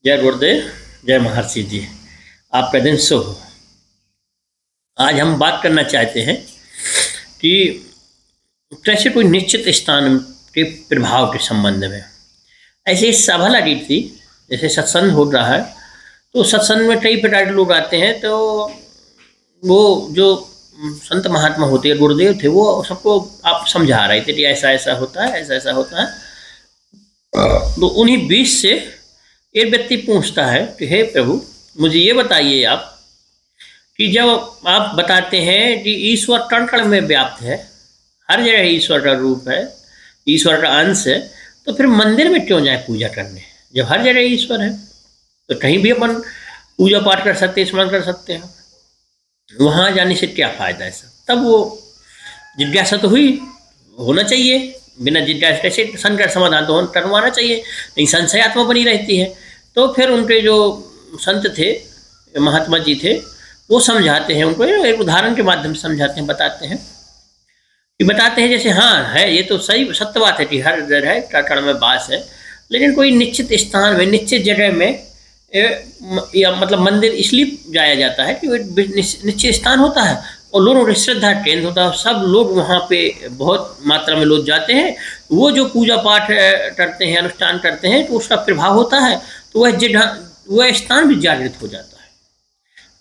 जय गुरुदेव, जय महर्षि जी। आपका दिन शुभ हो। आज हम बात करना चाहते हैं कि कैसे कोई निश्चित स्थान के प्रभाव के संबंध में। ऐसे सभा लगी थी, जैसे सत्संग हो रहा है तो सत्संग में कई प्रकार के लोग आते हैं। तो वो जो संत महात्मा होते हैं, गुरुदेव थे, वो सबको आप समझा रहे थे कि ऐसा ऐसा होता है, ऐसा ऐसा होता है। तो उन्हीं बीच से एक व्यक्ति पूछता है कि हे प्रभु, मुझे ये बताइए आप कि जब आप बताते हैं कि ईश्वर कण कण में व्याप्त है, हर जगह ईश्वर का रूप है, ईश्वर का अंश है, तो फिर मंदिर में क्यों जाए पूजा करने जब हर जगह ईश्वर है? तो कहीं भी अपन पूजा पाठ कर सकते हैं, स्मरण कर सकते हैं। वहाँ जाने से क्या फायदा है सर? तब वो जिज्ञासा तो हुई, होना चाहिए। बिना जिज्ञासा कैसे संकट समाधान तो करवाना चाहिए, नहीं संशयात्मा बनी रहती है। तो फिर उनके जो संत थे, महात्मा जी थे, वो समझाते हैं उनको, एक उदाहरण के माध्यम से समझाते हैं, बताते हैं जैसे हाँ है, ये तो सही सत्य बात है कि हर जगह कण में वास है, लेकिन कोई निश्चित स्थान में, निश्चित जगह में या मतलब मंदिर इसलिए जाया जाता है कि वो निश्चित स्थान होता है और लोगों की श्रद्धा केंद्र होता है। सब लोग वहाँ पे बहुत मात्रा में लोग जाते हैं, वो जो पूजा पाठ करते हैं, अनुष्ठान करते हैं, तो उसका प्रभाव होता है। तो वह स्थान भी जागृत हो जाता है।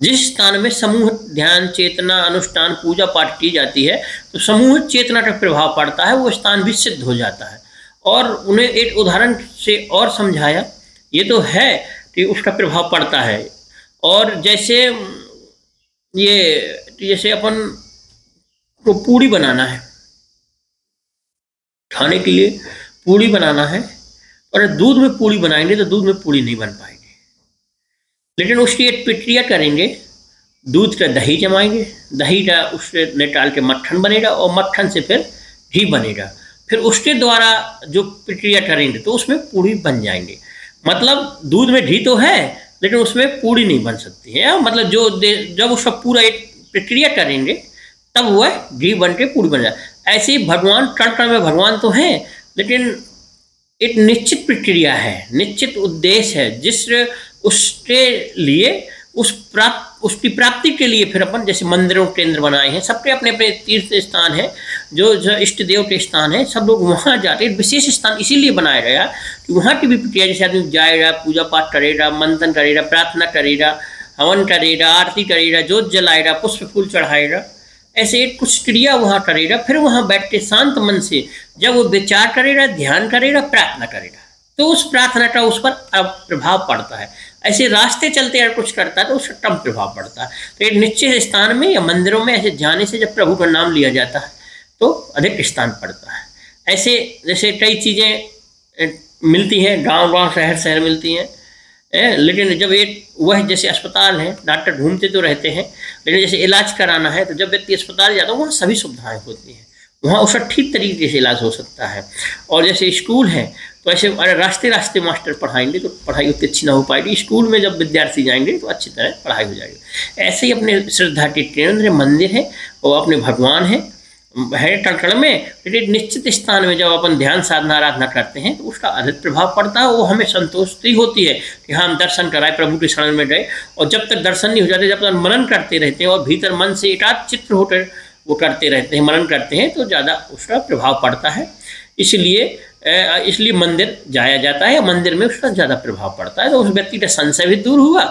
जिस स्थान में समूह ध्यान, चेतना, अनुष्ठान, पूजा पाठ की जाती है, तो समूह चेतना का प्रभाव पड़ता है, वो स्थान भी सिद्ध हो जाता है। और उन्हें एक उदाहरण से और समझाया, ये तो है कि उसका प्रभाव पड़ता है। और जैसे अपन को पूड़ी बनाना है, खाने के लिए पूड़ी बनाना है, और दूध में पूड़ी बनाएंगे तो दूध में पूड़ी नहीं बन पाएगी। लेकिन उसकी एक प्रक्रिया करेंगे, दूध का दही जमाएंगे, दही का उससे निकाल के मक्खन बनेगा, और मक्खन से फिर घी बनेगा। फिर उसके द्वारा जो प्रक्रिया करेंगे तो उसमें पूड़ी बन जाएंगे। मतलब दूध में घी तो है, लेकिन उसमें पूड़ी नहीं बन सकती है। मतलब जब उसका पूरा एक प्रक्रिया करेंगे तब वह घी बन के पूड़ी बन जाए। ऐसे ही भगवान कण कण में भगवान तो हैं, लेकिन एक निश्चित प्रक्रिया है, निश्चित उद्देश्य है, जिस उसके लिए उसकी प्राप्ति के लिए फिर अपन जैसे मंदिरों केंद्र बनाए हैं, सबके अपने अपने तीर्थ स्थान है, जो इष्ट देव के स्थान है, सब लोग वहाँ जाते हैं। विशेष स्थान इसीलिए बनाया गया कि वहाँ की भी प्रक्रिया, जैसे आदमी जाएगा, पूजा पाठ करेगा, मंथन करेगा, प्रार्थना करेगा, हवन करेगा, आरती करेगा, जोत जलाएगा, पुष्प फूल चढ़ाएगा, ऐसे कुछ क्रिया वहाँ करेगा। फिर वहाँ बैठ के शांत मन से जब वो विचार करेगा, ध्यान करेगा, प्रार्थना करेगा, तो उस प्रार्थना का उस पर प्रभाव पड़ता है। ऐसे रास्ते चलते अगर कुछ करता है तो उसका कम प्रभाव पड़ता है। तो एक निश्चित स्थान में या मंदिरों में ऐसे जाने से जब प्रभु का नाम लिया जाता है तो अधिक स्थान पड़ता है। ऐसे जैसे कई चीज़ें मिलती हैं, गांव शहर शहर मिलती हैं, लेकिन जब वह जैसे अस्पताल है, डॉक्टर घूमते तो रहते हैं, लेकिन जैसे इलाज कराना है तो जब व्यक्ति अस्पताल जाता है वहाँ सभी सुविधाएँ होती हैं, वहाँ उसका ठीक तरीके से इलाज हो सकता है। और जैसे स्कूल है तो ऐसे रास्ते रास्ते मास्टर पढ़ाएंगे तो पढ़ाई उतनी अच्छी ना हो पाएगी। स्कूल में जब विद्यार्थी जाएंगे तो अच्छी तरह पढ़ाई हो जाएगी। ऐसे ही अपने श्रद्धा के केंद्र मंदिर है और अपने भगवान है कण कण में, लेकिन निश्चित स्थान में जब अपन ध्यान साधना आराधना करते हैं तो उसका अधिक प्रभाव पड़ता है। वो हमें संतुष्टि होती है कि हाँ, हम दर्शन कराए, प्रभु के शरण में गए। और जब तक दर्शन नहीं हो जाते, जब तक मनन करते रहते हैं और भीतर मन से एकाग्र चित्त होकर वो करते रहते हैं, मनन करते हैं, तो ज़्यादा उसका प्रभाव पड़ता है। इसलिए मंदिर जाया जाता है, मंदिर में उसका ज़्यादा प्रभाव पड़ता है। तो उस व्यक्ति का संशय भी दूर हुआ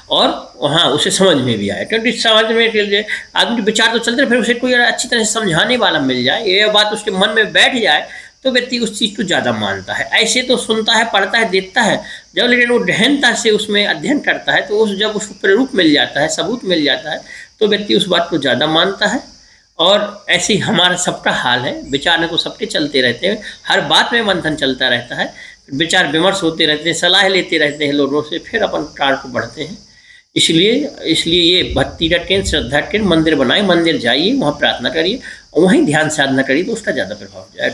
और वहाँ उसे समझ में भी आया, क्योंकि समझ में के लिए आदमी के विचार तो चलते रहे, फिर उसे कोई अच्छी तरह से समझाने वाला मिल जाए, ये बात उसके मन में बैठ जाए, तो व्यक्ति उस चीज़ को ज़्यादा मानता है। ऐसे तो सुनता है, पढ़ता है, देखता है, जब लेकिन वो गहनता से उसमें अध्ययन करता है तो जब उसको प्रारूप मिल जाता है, सबूत मिल जाता है, तो व्यक्ति उस बात को ज़्यादा मानता है। और ऐसे ही हमारा सबका हाल है, विचार तो सबके चलते रहते हैं, हर बात में मंथन चलता रहता है, विचार विमर्श होते रहते हैं, सलाह लेते रहते हैं लोगों से, फिर अपन कार्य को बढ़ते हैं। इसलिए ये भक्ति का केंद्र, श्रद्धा केंद्र मंदिर बनाए, मंदिर जाइए, वहाँ प्रार्थना करिए और वहीं ध्यान साधना करिए, तो उसका ज़्यादा प्रभाव जाए।